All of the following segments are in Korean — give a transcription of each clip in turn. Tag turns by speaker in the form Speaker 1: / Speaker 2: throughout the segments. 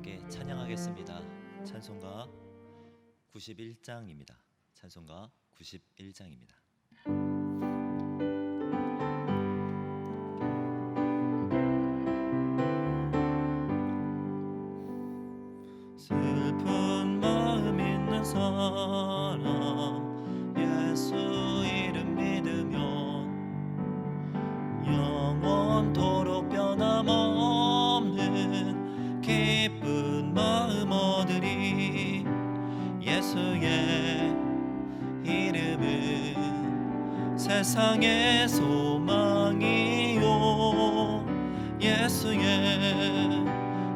Speaker 1: 함께 찬양하겠습니다. 찬송가 91장입니다. 찬송가 91장입니다. 슬픈 마음 있는 사람 예수 이름 믿으면 영원토록 변함없는 기쁜 마음 얻으리. 예수의 이름은 세상의 소망이요 예수의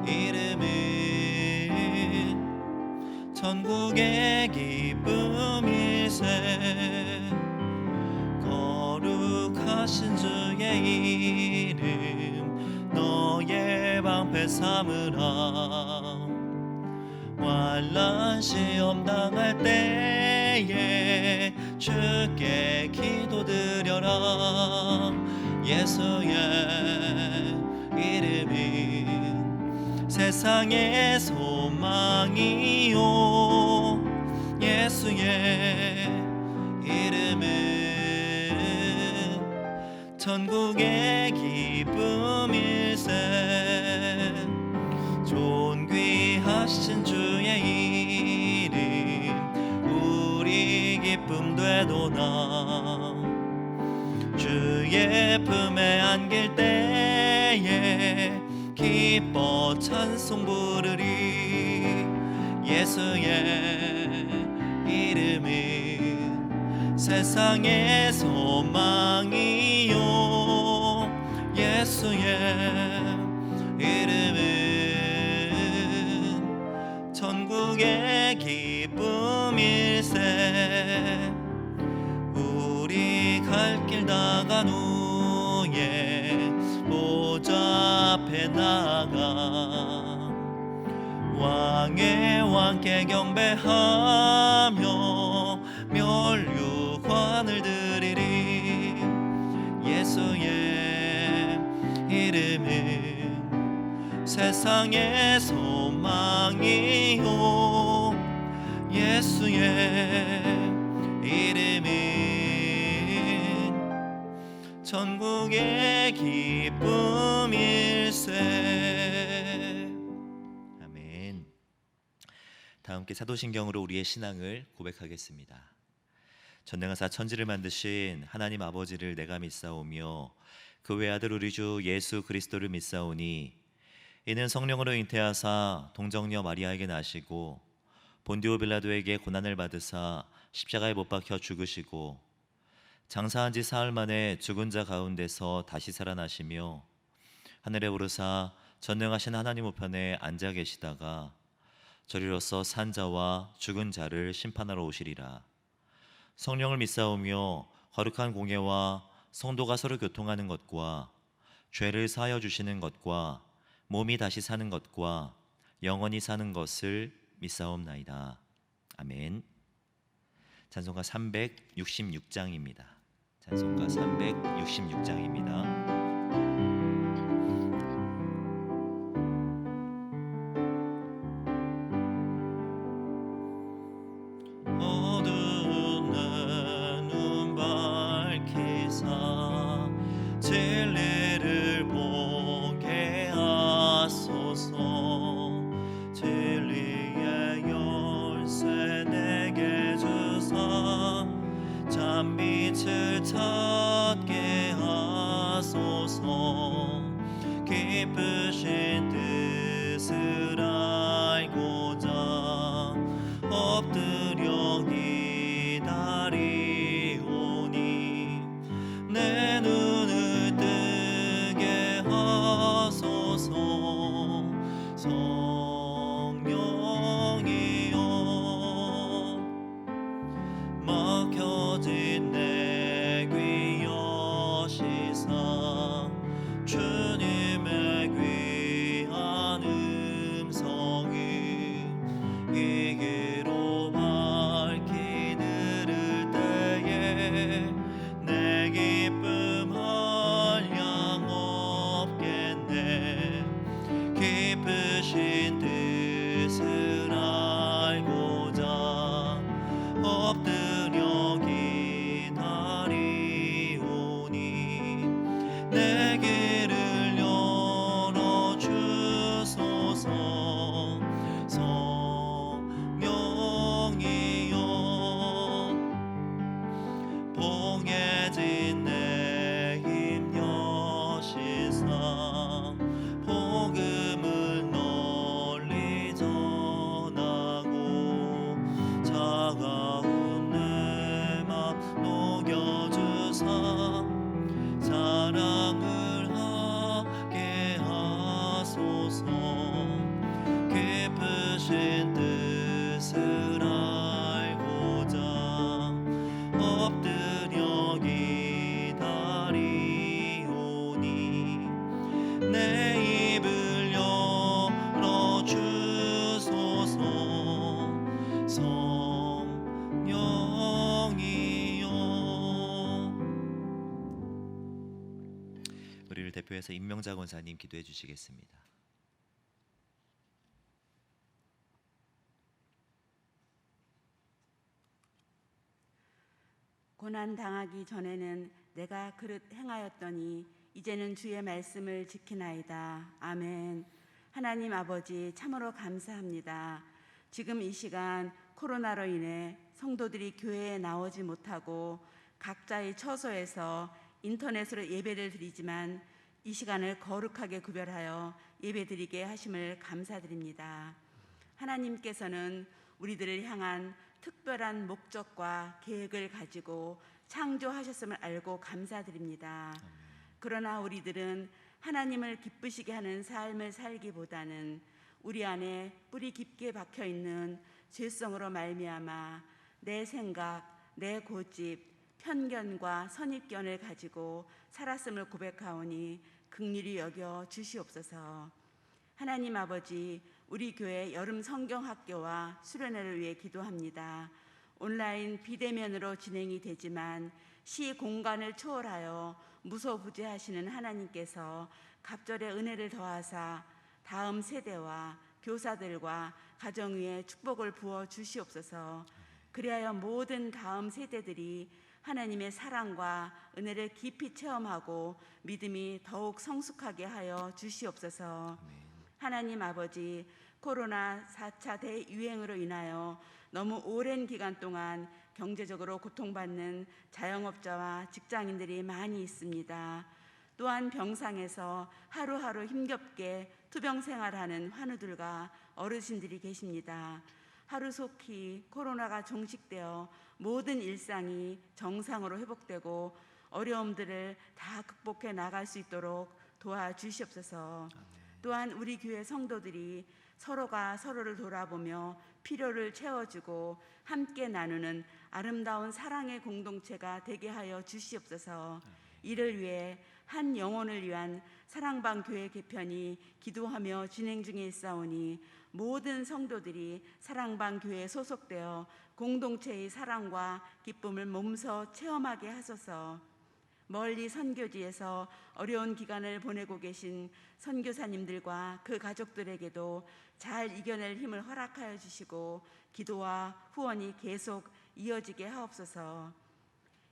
Speaker 1: 이름은 천국의 기쁨일세. 거룩하신 주의 이름 너의 방패 삼으라. 환난 시험 당할 때에 주께 기도드려라. 예수의 이름은 세상의 소망이요 예수의 이름은 천국의 기쁨일세. 존귀하신 주의 이름 우리 기쁨 되도다. 주의 품에 안길 때에 기뻐 찬송 부르리. 예수의 이름은 세상의 소망이요 예수의 이름은 천국의 기쁨일세. 우리 갈 길 나간 후에 보좌 앞에 나가 왕의 왕께 경배하며 멸류관을 드리리. 예수의 이름은 세상의 소망이요 예수의 이름은 천국의 기쁨일세. 아멘. 다 함께 사도신경으로 우리의 신앙을 고백하겠습니다. 전능하사 천지를 만드신 하나님 아버지를 내가 믿사오며 그 외아들 우리 주 예수 그리스도를 믿사오니 이는 성령으로 잉태하사 동정녀 마리아에게 나시고 본디오 빌라도에게 고난을 받으사 십자가에 못 박혀 죽으시고 장사한 지 사흘 만에 죽은 자 가운데서 다시 살아나시며 하늘에 오르사 전능하신 하나님 우편에 앉아 계시다가 저리로서 산 자와 죽은 자를 심판하러 오시리라. 성령을 믿사오며 거룩한 공예와 성도가 서로 교통하는 것과 죄를 사하여 주시는 것과 몸이 다시 사는 것과 영원히 사는 것을 믿사옵나이다. 아멘. 찬송가 366장입니다. 찬송가 366장입니다. 진리를 보게 하소서. 진리의 열쇠 내게 주사 참빛을 찾게 하소서. 기쁘신 뜻을 알고자 엎드려 기다리오니 내 눈을 뜨게 하소서. 성령이여 막혀진 내 귀 여시사 주님의 귀 하신 뜻을 알고자 엎드려 기다리오니 내 입을 열어 주소서. 성령이여. 우리를 대표해서 임명자 권사님 기도해 주시겠습니다.
Speaker 2: 고난 당하기 전에는 내가 그릇 행하였더니 이제는 주의 말씀을 지키나이다. 아멘. 하나님 아버지, 참으로 감사합니다. 지금 이 시간 코로나로 인해 성도들이 교회에 나오지 못하고 각자의 처소에서 인터넷으로 예배를 드리지만 이 시간을 거룩하게 구별하여 예배드리게 하심을 감사드립니다. 하나님께서는 우리들을 향한 특별한 목적과 계획을 가지고 창조하셨음을 알고 감사드립니다. 그러나 우리들은 하나님을 기쁘시게 하는 삶을 살기보다는 우리 안에 뿌리 깊게 박혀 있는 죄성으로 말미암아 내 생각, 내 고집, 편견과 선입견을 가지고 살았음을 고백하오니 긍휼히 여겨 주시옵소서. 하나님 아버지, 우리 교회 여름 성경학교와 수련회를 위해 기도합니다. 온라인 비대면으로 진행이 되지만 시 공간을 초월하여 무소부재하시는 하나님께서 갑절의 은혜를 더하사 다음 세대와 교사들과 가정 위에 축복을 부어 주시옵소서. 그리하여 모든 다음 세대들이 하나님의 사랑과 은혜를 깊이 체험하고 믿음이 더욱 성숙하게 하여 주시옵소서. 하나님 아버지, 코로나 4차 대유행으로 인하여 너무 오랜 기간 동안 경제적으로 고통받는 자영업자와 직장인들이 많이 있습니다. 또한 병상에서 하루하루 힘겹게 투병 생활하는 환우들과 어르신들이 계십니다. 하루속히 코로나가 종식되어 모든 일상이 정상으로 회복되고 어려움들을 다 극복해 나갈 수 있도록 도와주시옵소서. 또한 우리 교회 성도들이 서로가 서로를 돌아보며 필요를 채워주고 함께 나누는 아름다운 사랑의 공동체가 되게 하여 주시옵소서. 이를 위해 한 영혼을 위한 사랑방 교회 개편이 기도하며 진행 중에 있사오니 모든 성도들이 사랑방 교회에 소속되어 공동체의 사랑과 기쁨을 몸소 체험하게 하소서. 멀리 선교지에서 어려운 기간을 보내고 계신 선교사님들과 그 가족들에게도 잘 이겨낼 힘을 허락하여 주시고 기도와 후원이 계속 이어지게 하옵소서.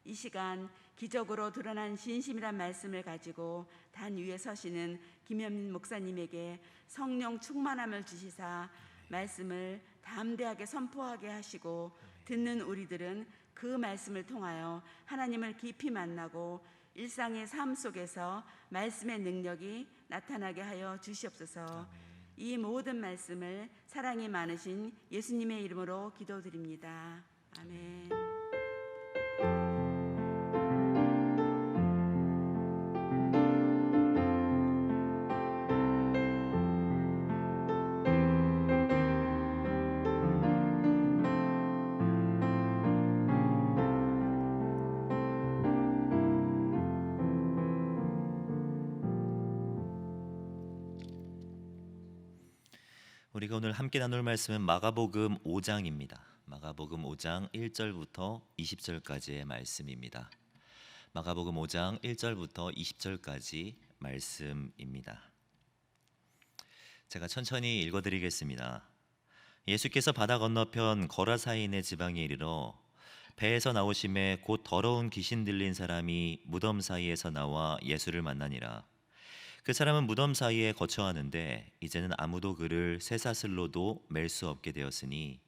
Speaker 2: 이 시간 기적으로 드러난 진심이란 말씀을 가지고 단 위에 서시는 김현민 목사님에게 성령 충만함을 주시사 말씀을 담대하게 선포하게 하시고 듣는 우리들은 그 말씀을 통하여 하나님을 깊이 만나고 일상의 삶 속에서 말씀의 능력이 나타나게 하여 주시옵소서. 이 모든 말씀을 사랑이 많으신 예수님의 이름으로 기도드립니다. 아멘.
Speaker 1: 우리가 오늘 함께 나눌 말씀은 마가복음 5장입니다. 마가복음 5장 1절부터 20절까지의 말씀입니다. 마가복음 5장 1절부터 20절까지 말씀입니다. 제가 천천히 읽어드리겠습니다. 예수께서 바다 건너편 거라사인의 지방에 이르러 배에서 나오심에 곧 더러운 귀신 들린 사람이 무덤 사이에서 나와 예수를 만나니라. 그 사람은 무덤 사이에 거처하는데 이제는 아무도 그를 쇠사슬로도 맬 수 없게 되었으니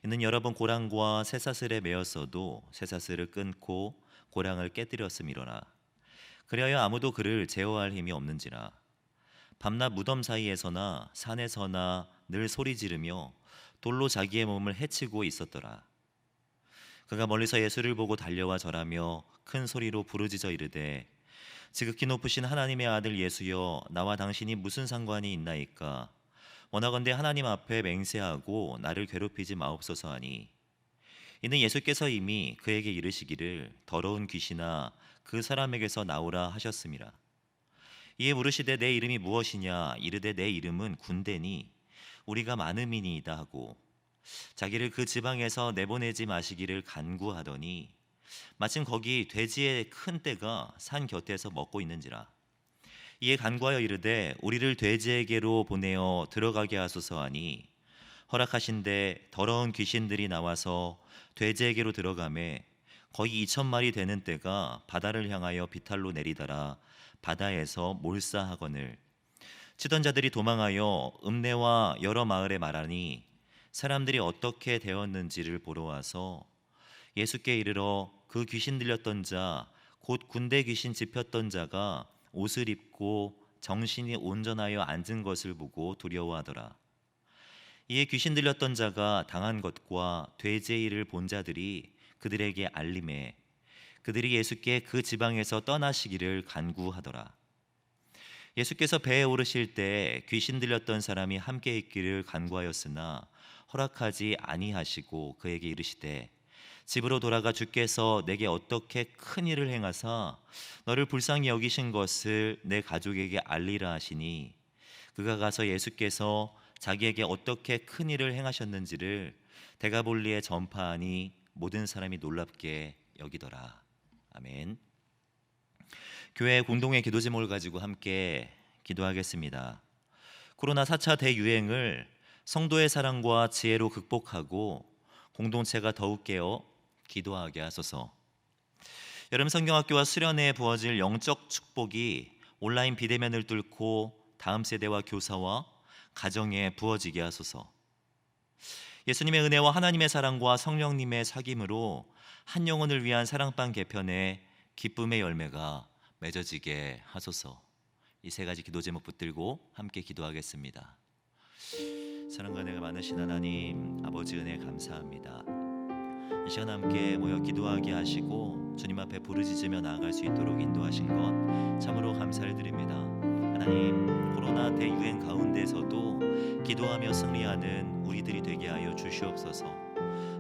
Speaker 1: 이는 여러 번 고랑과 쇠사슬에 매었어도 쇠사슬을 끊고 고랑을 깨뜨렸음이로라. 그리하여 아무도 그를 제어할 힘이 없는지라. 밤낮 무덤 사이에서나 산에서나 늘 소리 지르며 돌로 자기의 몸을 해치고 있었더라. 그가 멀리서 예수를 보고 달려와 절하며 큰 소리로 부르짖어 이르되 지극히 높으신 하나님의 아들 예수여, 나와 당신이 무슨 상관이 있나이까? 원하건대 하나님 앞에 맹세하고 나를 괴롭히지 마옵소서 하니, 이는 예수께서 이미 그에게 이르시기를 더러운 귀신아 그 사람에게서 나오라 하셨음이라. 이에 물으시되 내 이름이 무엇이냐 이르되 내 이름은 군대니 우리가 많음이니이다 하고 자기를 그 지방에서 내보내지 마시기를 간구하더니, 마침 거기 돼지의 큰 떼가 산 곁에서 먹고 있는지라. 이에 간구하여 이르되 우리를 돼지에게로 보내어 들어가게 하소서 하니, 허락하신대 더러운 귀신들이 나와서 돼지에게로 들어가매 거의 2,000마리 되는 떼가 바다를 향하여 비탈로 내리더라 바다에서 몰사하거늘, 치던 자들이 도망하여 읍내와 여러 마을에 말하니 사람들이 어떻게 되었는지를 보러 와서 예수께 이르러 그 귀신 들렸던 자 곧 군대 귀신 짚혔던 자가 옷을 입고 정신이 온전하여 앉은 것을 보고 두려워하더라. 이에 귀신 들렸던 자가 당한 것과 돼지의 일을 본 자들이 그들에게 알림해 그들이 예수께 그 지방에서 떠나시기를 간구하더라. 예수께서 배에 오르실 때 귀신 들렸던 사람이 함께 있기를 간구하였으나 허락하지 아니하시고 그에게 이르시되 집으로 돌아가 주께서 내게 어떻게 큰 일을 행하사 너를 불쌍히 여기신 것을 내 가족에게 알리라 하시니, 그가 가서 예수께서 자기에게 어떻게 큰 일을 행하셨는지를 데가볼리에 전파하니 모든 사람이 놀랍게 여기더라. 아멘. 교회 공동의 기도 제목을 가지고 함께 기도하겠습니다. 코로나 4차 대유행을 성도의 사랑과 지혜로 극복하고 공동체가 더욱 깨어 기도하게 하소서. 여름 성경학교와 수련회에 부어질 영적 축복이 온라인 비대면을 뚫고 다음 세대와 교사와 가정에 부어지게 하소서. 예수님의 은혜와 하나님의 사랑과 성령님의 사귐으로 한 영혼을 위한 사랑방 개편에 기쁨의 열매가 맺어지게 하소서. 이 세 가지 기도 제목 붙들고 함께 기도하겠습니다. 사랑과 은혜가 많으신 하나님 아버지, 은혜 감사합니다. 이 시간 함께 모여 기도하게 하시고 주님 앞에 부르짖으며 나아갈 수 있도록 인도하신 것 참으로 감사를 드립니다. 하나님, 코로나 대유행 가운데서도 기도하며 승리하는 우리들이 되게 하여 주시옵소서.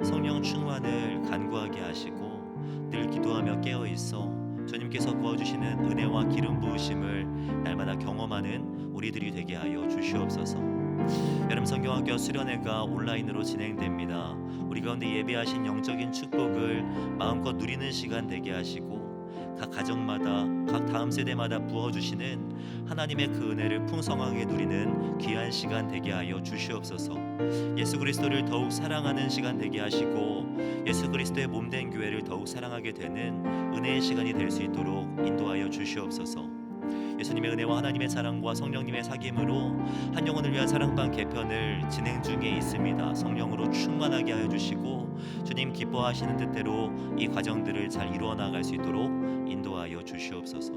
Speaker 1: 성령 충만을 간구하게 하시고 늘 기도하며 깨어 있어 주님께서 부어주시는 은혜와 기름 부으심을 날마다 경험하는 우리들이 되게 하여 주시옵소서. 여름 성경학교 수련회가 온라인으로 진행됩니다. 우리 가운데 예배하신 영적인 축복을 마음껏 누리는 시간 되게 하시고 각 가정마다 각 다음 세대마다 부어주시는 하나님의 그 은혜를 풍성하게 누리는 귀한 시간 되게 하여 주시옵소서. 예수 그리스도를 더욱 사랑하는 시간 되게 하시고 예수 그리스도의 몸된 교회를 더욱 사랑하게 되는 은혜의 시간이 될 수 있도록 인도하여 주시옵소서. 예수님의 은혜와 하나님의 사랑과 성령님의 사귐으로 한 영혼을 위한 사랑방 개편을 진행 중에 있습니다. 성령으로 충만하게 하여 주시고 주님 기뻐하시는 뜻대로 이 과정들을 잘 이루어 나갈 수 있도록 인도하여 주시옵소서.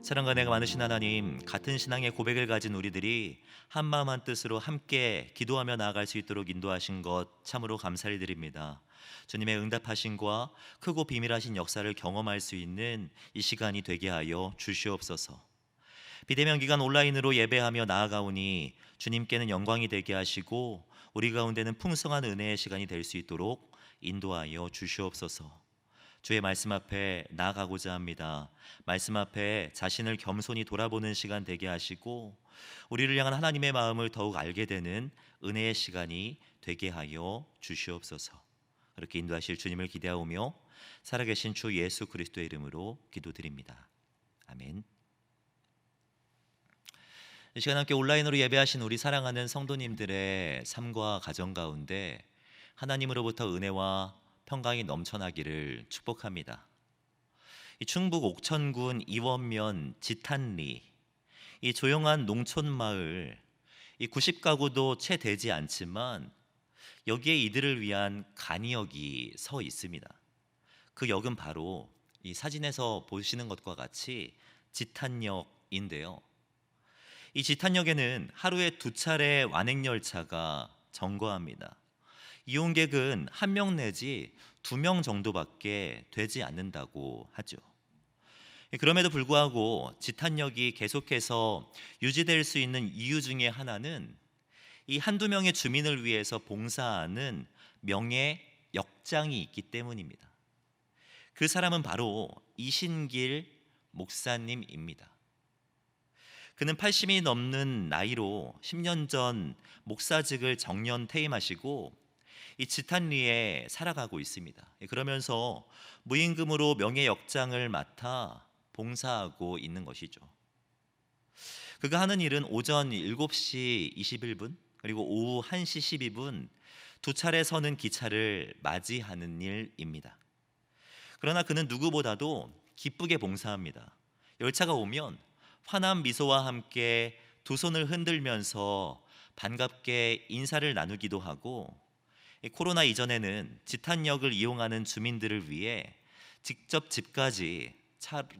Speaker 1: 사랑과 은혜가 많으신 하나님, 같은 신앙의 고백을 가진 우리들이 한 마음 한 뜻으로 함께 기도하며 나아갈 수 있도록 인도하신 것 참으로 감사를 드립니다. 주님의 응답하심과 크고 비밀하신 역사를 경험할 수 있는 이 시간이 되게 하여 주시옵소서. 비대면 기간 온라인으로 예배하며 나아가오니 주님께는 영광이 되게 하시고 우리 가운데는 풍성한 은혜의 시간이 될 수 있도록 인도하여 주시옵소서. 주의 말씀 앞에 나아가고자 합니다. 말씀 앞에 자신을 겸손히 돌아보는 시간 되게 하시고 우리를 향한 하나님의 마음을 더욱 알게 되는 은혜의 시간이 되게 하여 주시옵소서. 그렇게 인도하실 주님을 기대하오며 살아계신 주 예수 그리스도의 이름으로 기도드립니다. 아멘. 이 시간 함께 온라인으로 예배하신 우리 사랑하는 성도님들의 삶과 가정 가운데 하나님으로부터 은혜와 평강이 넘쳐나기를 축복합니다. 이 충북 옥천군 이원면 지탄리, 이 조용한 농촌 마을, 이 90가구도 채 되지 않지만 여기에 이들을 위한 간이역이 서 있습니다. 그 역은 바로 이 사진에서 보시는 것과 같이 지탄역인데요. 이 지탄역에는 하루에 2차례 완행열차가 정거합니다. 이용객은 1명 내지 2명 정도밖에 되지 않는다고 하죠. 그럼에도 불구하고 지탄력이 계속해서 유지될 수 있는 이유 중에 하나는 이 한두 명의 주민을 위해서 봉사하는 명예 역장이 있기 때문입니다. 그 사람은 바로 이신길 목사님입니다. 그는 80이 넘는 나이로 10년 전 목사직을 정년 퇴임하시고 이 지탄리에 살아가고 있습니다. 그러면서 무임금으로 명예 역장을 맡아 봉사하고 있는 것이죠. 그가 하는 일은 오전 7시 21분 그리고 오후 1시 12분 두 차례 서는 기차를 맞이하는 일입니다. 그러나 그는 누구보다도 기쁘게 봉사합니다. 열차가 오면 환한 미소와 함께 두 손을 흔들면서 반갑게 인사를 나누기도 하고, 코로나 이전에는 지탄역을 이용하는 주민들을 위해 직접 집까지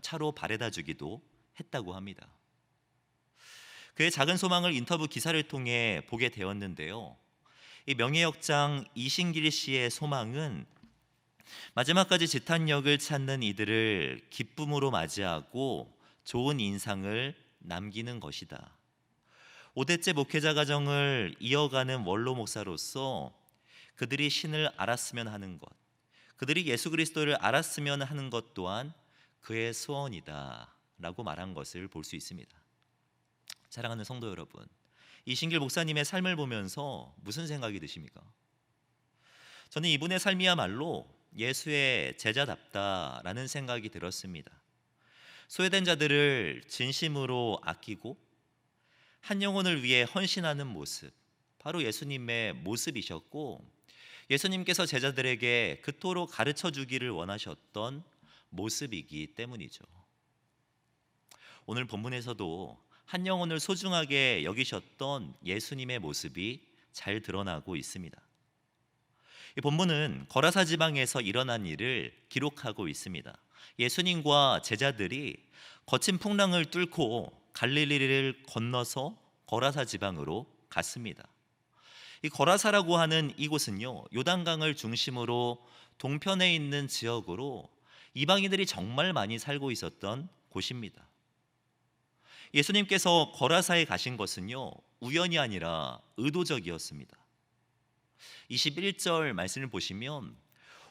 Speaker 1: 차로 바래다 주기도 했다고 합니다. 그의 작은 소망을 인터뷰 기사를 통해 보게 되었는데요. 이 명예역장 이신길 씨의 소망은 마지막까지 지탄역을 찾는 이들을 기쁨으로 맞이하고 좋은 인상을 남기는 것이다. 5대째 목회자 가정을 이어가는 원로 목사로서 그들이 신을 알았으면 하는 것, 그들이 예수 그리스도를 알았으면 하는 것 또한 그의 소원이다 라고 말한 것을 볼 수 있습니다. 사랑하는 성도 여러분, 이신길 목사님의 삶을 보면서 무슨 생각이 드십니까? 저는 이분의 삶이야말로 예수의 제자답다라는 생각이 들었습니다. 소외된 자들을 진심으로 아끼고 한 영혼을 위해 헌신하는 모습, 바로 예수님의 모습이셨고, 예수님께서 제자들에게 그토록 가르쳐 주기를 원하셨던 모습이기 때문이죠. 오늘 본문에서도 한 영혼을 소중하게 여기셨던 예수님의 모습이 잘 드러나고 있습니다. 이 본문은 거라사 지방에서 일어난 일을 기록하고 있습니다. 예수님과 제자들이 거친 풍랑을 뚫고 갈릴리를 건너서 거라사 지방으로 갔습니다. 이 거라사라고 하는 이곳은요, 요단강을 중심으로 동편에 있는 지역으로 이방인들이 정말 많이 살고 있었던 곳입니다. 예수님께서 거라사에 가신 것은요, 우연이 아니라 의도적이었습니다. 21절 말씀을 보시면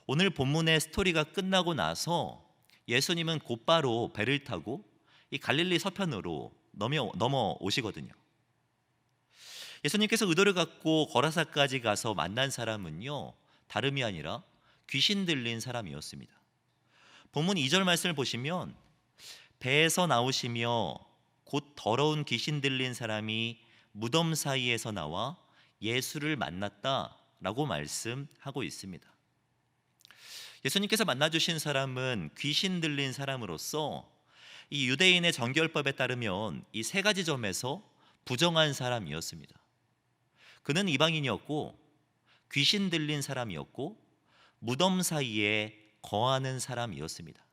Speaker 1: 오늘 본문의 스토리가 끝나고 나서 예수님은 곧바로 배를 타고 이 갈릴리 서편으로 넘어오시거든요. 예수님께서 의도를 갖고 거라사까지 가서 만난 사람은요, 다름이 아니라 귀신 들린 사람이었습니다. 본문 2절 말씀을 보시면 배에서 나오시며 곧 더러운 귀신 들린 사람이 무덤 사이에서 나와 예수를 만났다라고 말씀하고 있습니다. 예수님께서 만나주신 사람은 귀신 들린 사람으로서 이 유대인의 정결법에 따르면 이 세 가지 점에서 부정한 사람이었습니다. 그는 이방인이었고 귀신 들린 사람이었고 무덤 사이에 거하는 사람이었습니다.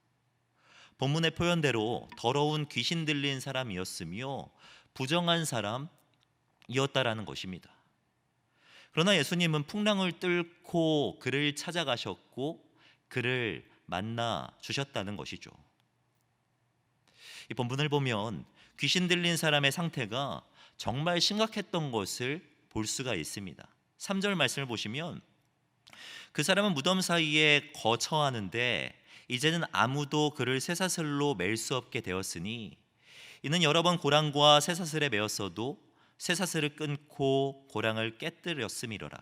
Speaker 1: 본문의 표현대로 더러운 귀신 들린 사람이었으며 부정한 사람이었다라는 것입니다. 그러나 예수님은 풍랑을 뚫고 그를 찾아가셨고 그를 만나 주셨다는 것이죠. 이 본문을 보면 귀신 들린 사람의 상태가 정말 심각했던 것을 볼 수가 있습니다. 3절 말씀을 보시면 그 사람은 무덤 사이에 거처하는데 이제는 아무도 그를 쇠사슬로 맬 수 없게 되었으니 이는 여러 번 고랑과 쇠사슬에 매었어도 쇠사슬을 끊고 고랑을 깨뜨렸음이로라.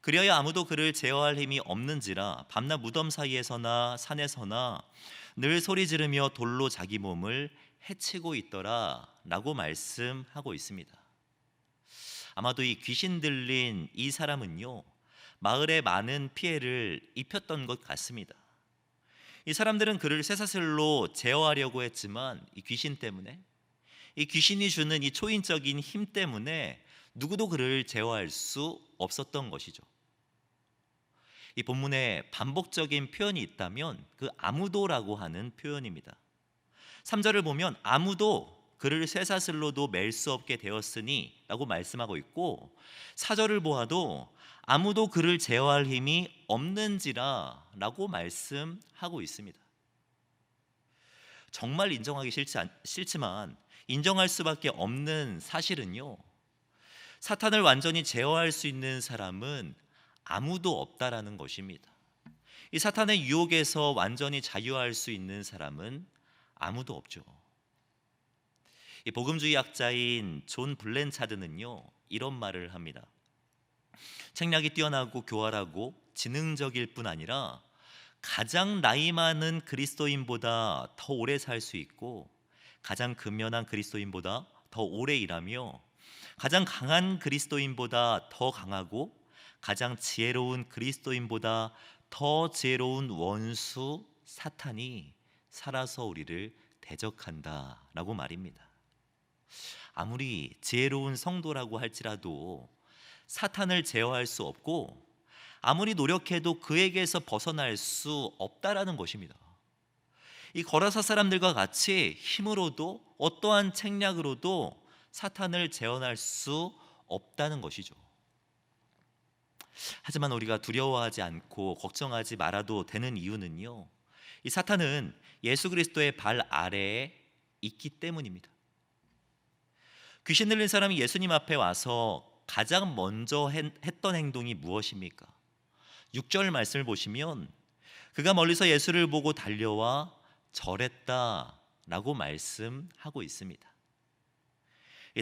Speaker 1: 그리하여 아무도 그를 제어할 힘이 없는지라 밤낮 무덤 사이에서나 산에서나 늘 소리 지르며 돌로 자기 몸을 해치고 있더라 라고 말씀하고 있습니다. 아마도 이 귀신 들린 이 사람은요, 마을에 많은 피해를 입혔던 것 같습니다. 이 사람들은 그를 쇠사슬로 제어하려고 했지만 이 귀신 때문에, 이 귀신이 주는 이 초인적인 힘 때문에 누구도 그를 제어할 수 없었던 것이죠. 이 본문에 반복적인 표현이 있다면 그 아무도라고 하는 표현입니다. 3절을 보면 아무도 그를 쇠사슬로도 맬 수 없게 되었으니 라고 말씀하고 있고, 4절을 보아도 아무도 그를 제어할 힘이 없는지라 라고 말씀하고 있습니다. 정말 인정하기 싫지만 인정할 수밖에 없는 사실은요, 사탄을 완전히 제어할 수 있는 사람은 아무도 없다라는 것입니다. 이 사탄의 유혹에서 완전히 자유할 수 있는 사람은 아무도 없죠. 이 복음주의학자인 존 블렌차드는요, 이런 말을 합니다. 책략이 뛰어나고 교활하고 지능적일 뿐 아니라 가장 나이 많은 그리스도인보다 더 오래 살 수 있고, 가장 근면한 그리스도인보다 더 오래 일하며, 가장 강한 그리스도인보다 더 강하고, 가장 지혜로운 그리스도인보다 더 지혜로운 원수 사탄이 살아서 우리를 대적한다라고 말입니다. 아무리 지혜로운 성도라고 할지라도 사탄을 제어할 수 없고, 아무리 노력해도 그에게서 벗어날 수 없다라는 것입니다. 이 거라사 사람들과 같이 힘으로도 어떠한 책략으로도 사탄을 제어할 수 없다는 것이죠. 하지만 우리가 두려워하지 않고 걱정하지 말아도 되는 이유는요, 이 사탄은 예수 그리스도의 발 아래에 있기 때문입니다. 귀신 들린 사람이 예수님 앞에 와서 가장 먼저 했던 행동이 무엇입니까? 6절 말씀을 보시면 그가 멀리서 예수를 보고 달려와 절했다라고 말씀하고 있습니다.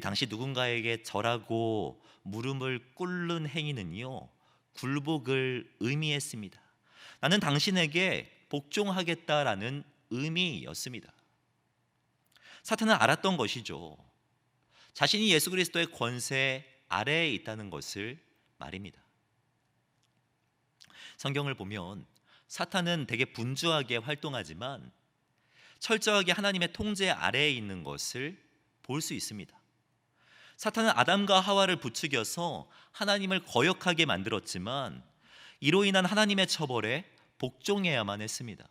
Speaker 1: 당시 누군가에게 절하고 무릎을 꿇는 행위는요, 굴복을 의미했습니다. 나는 당신에게 복종하겠다라는 의미였습니다. 사탄은 알았던 것이죠. 자신이 예수 그리스도의 권세 아래에 있다는 것을 말입니다. 성경을 보면 사탄은 되게 분주하게 활동하지만 철저하게 하나님의 통제 아래에 있는 것을 볼 수 있습니다. 사탄은 아담과 하와를 부추겨서 하나님을 거역하게 만들었지만 이로 인한 하나님의 처벌에 복종해야만 했습니다.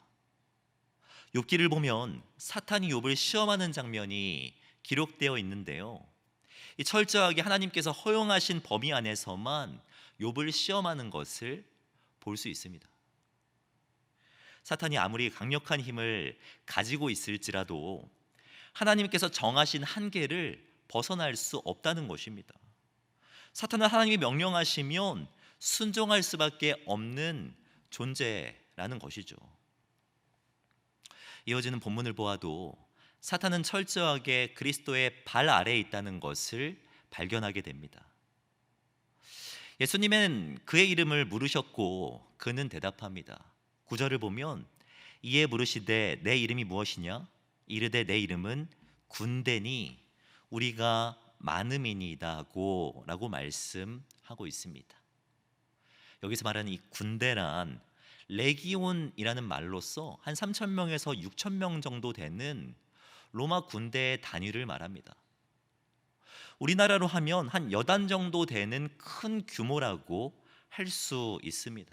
Speaker 1: 욥기를 보면 사탄이 욥을 시험하는 장면이 기록되어 있는데요, 이 철저하게 하나님께서 허용하신 범위 안에서만 욥을 시험하는 것을 볼 수 있습니다. 사탄이 아무리 강력한 힘을 가지고 있을지라도 하나님께서 정하신 한계를 벗어날 수 없다는 것입니다. 사탄은 하나님이 명령하시면 순종할 수밖에 없는 존재라는 것이죠. 이어지는 본문을 보아도 사탄은 철저하게 그리스도의 발 아래에 있다는 것을 발견하게 됩니다. 예수님은 그의 이름을 물으셨고 그는 대답합니다. 9절을 보면 이에 물으시되 내 이름이 무엇이냐? 이르되 내 이름은 군대니 우리가 많음이니이다고 라고 말씀하고 있습니다. 여기서 말하는 이 군대란 레기온이라는 말로써 한 3,000명에서 6,000명 정도 되는 로마 군대의 단위를 말합니다. 우리나라로 하면 한 여단 정도 되는 큰 규모라고 할 수 있습니다.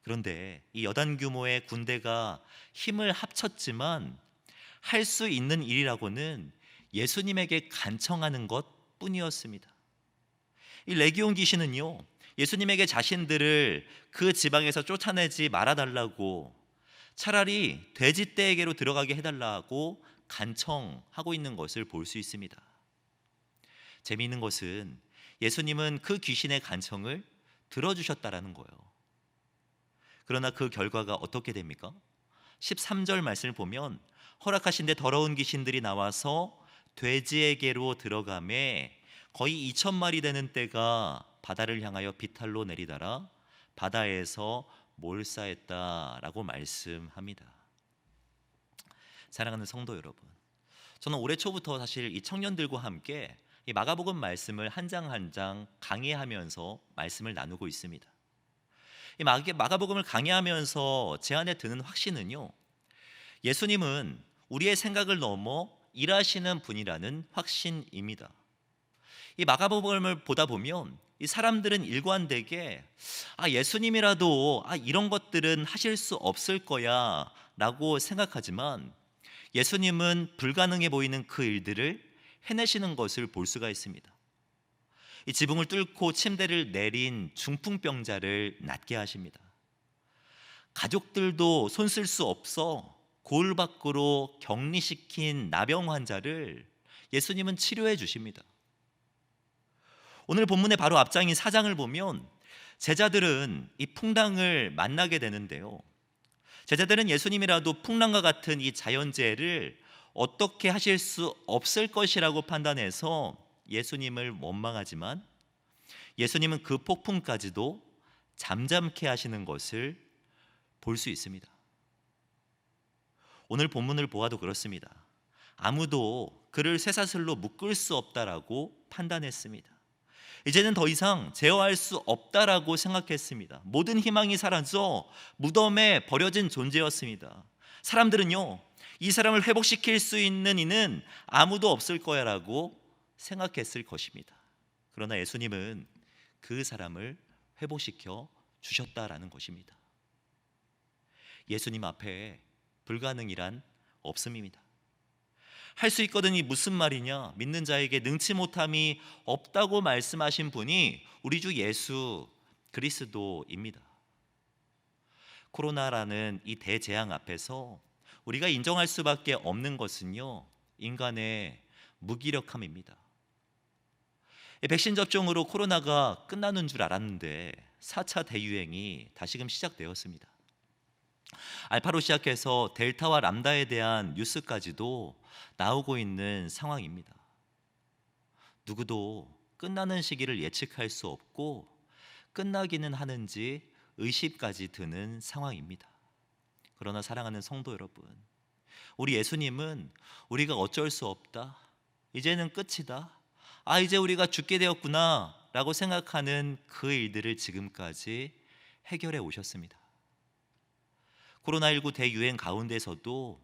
Speaker 1: 그런데 이 여단 규모의 군대가 힘을 합쳤지만 할 수 있는 일이라고는 예수님에게 간청하는 것 뿐이었습니다. 이 레기온 귀신은요, 예수님에게 자신들을 그 지방에서 쫓아내지 말아달라고, 차라리 돼지떼에게로 들어가게 해달라고 간청하고 있는 것을 볼 수 있습니다. 재미있는 것은 예수님은 그 귀신의 간청을 들어주셨다라는 거예요. 그러나 그 결과가 어떻게 됩니까? 13절 말씀을 보면 허락하신 데 더러운 귀신들이 나와서 돼지에게로 들어가매 거의 2,000마리 되는 떼가 바다를 향하여 비탈로 내리다라 바다에서 몰사했다라고 말씀합니다. 사랑하는 성도 여러분, 저는 올해 초부터 사실 이 청년들과 함께 이 마가복음 말씀을 한 장 한 장 강의하면서 말씀을 나누고 있습니다. 이 마가복음을 강의하면서 제 안에 드는 확신은요, 예수님은 우리의 생각을 넘어 일하시는 분이라는 확신입니다. 이 마가복음을 보다 보면 이 사람들은 일관되게 예수님이라도 이런 것들은 하실 수 없을 거야 라고 생각하지만 예수님은 불가능해 보이는 그 일들을 해내시는 것을 볼 수가 있습니다. 이 지붕을 뚫고 침대를 내린 중풍병자를 낫게 하십니다. 가족들도 손 쓸 수 없어 고을 밖으로 격리시킨 나병 환자를 예수님은 치료해 주십니다. 오늘 본문의 바로 앞장인 4장을 보면 제자들은 이 풍랑을 만나게 되는데요. 제자들은 예수님이라도 풍랑과 같은 이 자연재해를 어떻게 하실 수 없을 것이라고 판단해서 예수님을 원망하지만 예수님은 그 폭풍까지도 잠잠케 하시는 것을 볼 수 있습니다. 오늘 본문을 보아도 그렇습니다. 아무도 그를 쇠사슬로 묶을 수 없다라고 판단했습니다. 이제는 더 이상 제어할 수 없다라고 생각했습니다. 모든 희망이 사라져 무덤에 버려진 존재였습니다. 사람들은요, 이 사람을 회복시킬 수 있는 이는 아무도 없을 거야라고 생각했을 것입니다. 그러나 예수님은 그 사람을 회복시켜 주셨다라는 것입니다. 예수님 앞에 불가능이란 없음입니다. 할 수 있거든이 무슨 말이냐? 믿는 자에게 능치 못함이 없다고 말씀하신 분이 우리 주 예수 그리스도입니다. 코로나라는 이 대재앙 앞에서 우리가 인정할 수밖에 없는 것은요, 인간의 무기력함입니다. 백신 접종으로 코로나가 끝나는 줄 알았는데 4차 대유행이 다시금 시작되었습니다. 알파로 시작해서 델타와 람다에 대한 뉴스까지도 나오고 있는 상황입니다. 누구도 끝나는 시기를 예측할 수 없고 끝나기는 하는지 의심까지 드는 상황입니다. 그러나 사랑하는 성도 여러분, 우리 예수님은 우리가 어쩔 수 없다, 이제는 끝이다, 이제 우리가 죽게 되었구나 라고 생각하는 그 일들을 지금까지 해결해 오셨습니다. 코로나19 대유행 가운데서도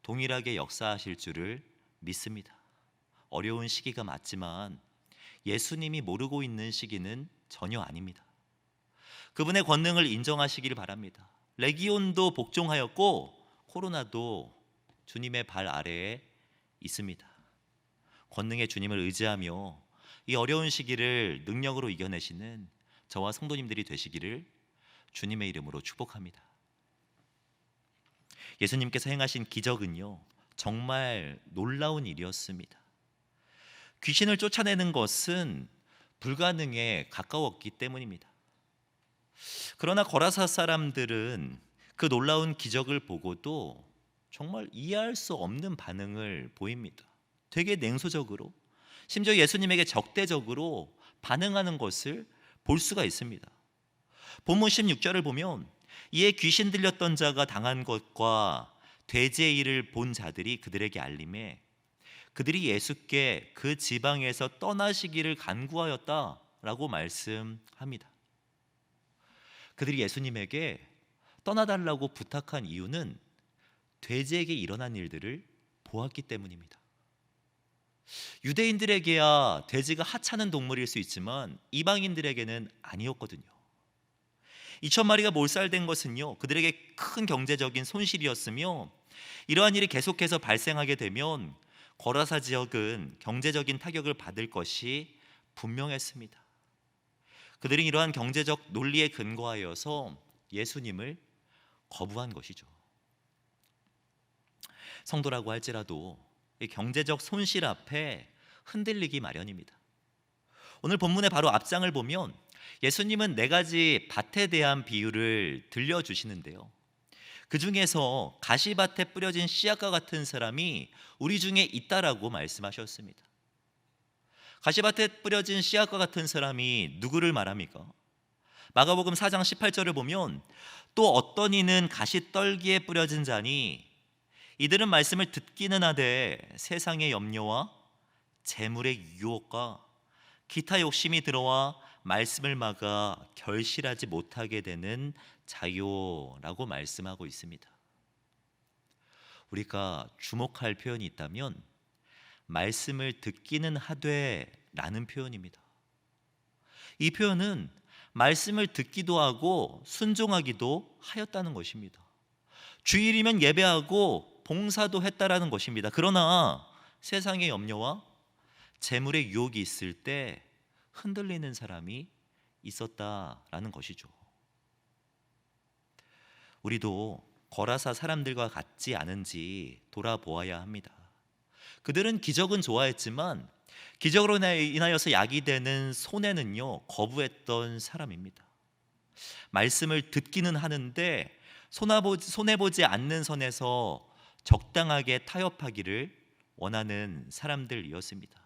Speaker 1: 동일하게 역사하실 줄을 믿습니다. 어려운 시기가 맞지만 예수님이 모르고 있는 시기는 전혀 아닙니다. 그분의 권능을 인정하시길 바랍니다. 레기온도 복종하였고 코로나도 주님의 발 아래에 있습니다. 권능의 주님을 의지하며 이 어려운 시기를 능력으로 이겨내시는 저와 성도님들이 되시기를 주님의 이름으로 축복합니다. 예수님께서 행하신 기적은요, 정말 놀라운 일이었습니다. 귀신을 쫓아내는 것은 불가능에 가까웠기 때문입니다. 그러나 거라사 사람들은 그 놀라운 기적을 보고도 정말 이해할 수 없는 반응을 보입니다. 되게 냉소적으로, 심지어 예수님에게 적대적으로 반응하는 것을 볼 수가 있습니다. 본문 16절을 보면 이에 귀신 들렸던 자가 당한 것과 돼지의 일을 본 자들이 그들에게 알림해 그들이 예수께 그 지방에서 떠나시기를 간구하였다라고 말씀합니다. 그들이 예수님에게 떠나달라고 부탁한 이유는 돼지에게 일어난 일들을 보았기 때문입니다. 유대인들에게야 돼지가 하찮은 동물일 수 있지만 이방인들에게는 아니었거든요. 2,000마리가 몰살된 것은요, 그들에게 큰 경제적인 손실이었으며 이러한 일이 계속해서 발생하게 되면 거라사 지역은 경제적인 타격을 받을 것이 분명했습니다. 그들은 이러한 경제적 논리에 근거하여서 예수님을 거부한 것이죠. 성도라고 할지라도 이 경제적 손실 앞에 흔들리기 마련입니다. 오늘 본문의 바로 앞장을 보면 예수님은 4가지 밭에 대한 비유를 들려주시는데요, 그 중에서 가시밭에 뿌려진 씨앗과 같은 사람이 우리 중에 있다라고 말씀하셨습니다. 가시밭에 뿌려진 씨앗과 같은 사람이 누구를 말합니까? 마가복음 4장 18절을 보면 또 어떤 이는 가시떨기에 뿌려진 자니 이들은 말씀을 듣기는 하되 세상의 염려와 재물의 유혹과 기타 욕심이 들어와 말씀을 막아 결실하지 못하게 되는 자요라고 말씀하고 있습니다. 우리가 주목할 표현이 있다면 말씀을 듣기는 하되 라는 표현입니다. 이 표현은 말씀을 듣기도 하고 순종하기도 하였다는 것입니다. 주일이면 예배하고 봉사도 했다라는 것입니다. 그러나 세상의 염려와 재물의 유혹이 있을 때 흔들리는 사람이 있었다라는 것이죠. 우리도 거라사 사람들과 같지 않은지 돌아보아야 합니다. 그들은 기적은 좋아했지만 기적으로 인하여서 야기되는 손해는요 거부했던 사람입니다. 말씀을 듣기는 하는데 손해보지 않는 선에서 적당하게 타협하기를 원하는 사람들이었습니다.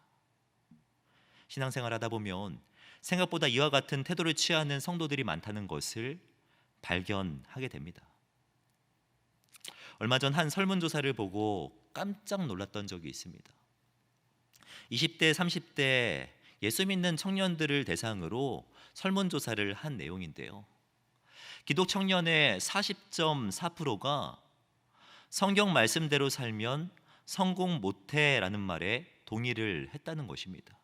Speaker 1: 신앙생활 하다 보면 생각보다 이와 같은 태도를 취하는 성도들이 많다는 것을 발견하게 됩니다. 얼마 전 한 설문조사를 보고 깜짝 놀랐던 적이 있습니다. 20대, 30대 예수 믿는 청년들을 대상으로 설문조사를 한 내용인데요. 기독 청년의 40.4%가 성경 말씀대로 살면 성공 못해라는 말에 동의를 했다는 것입니다.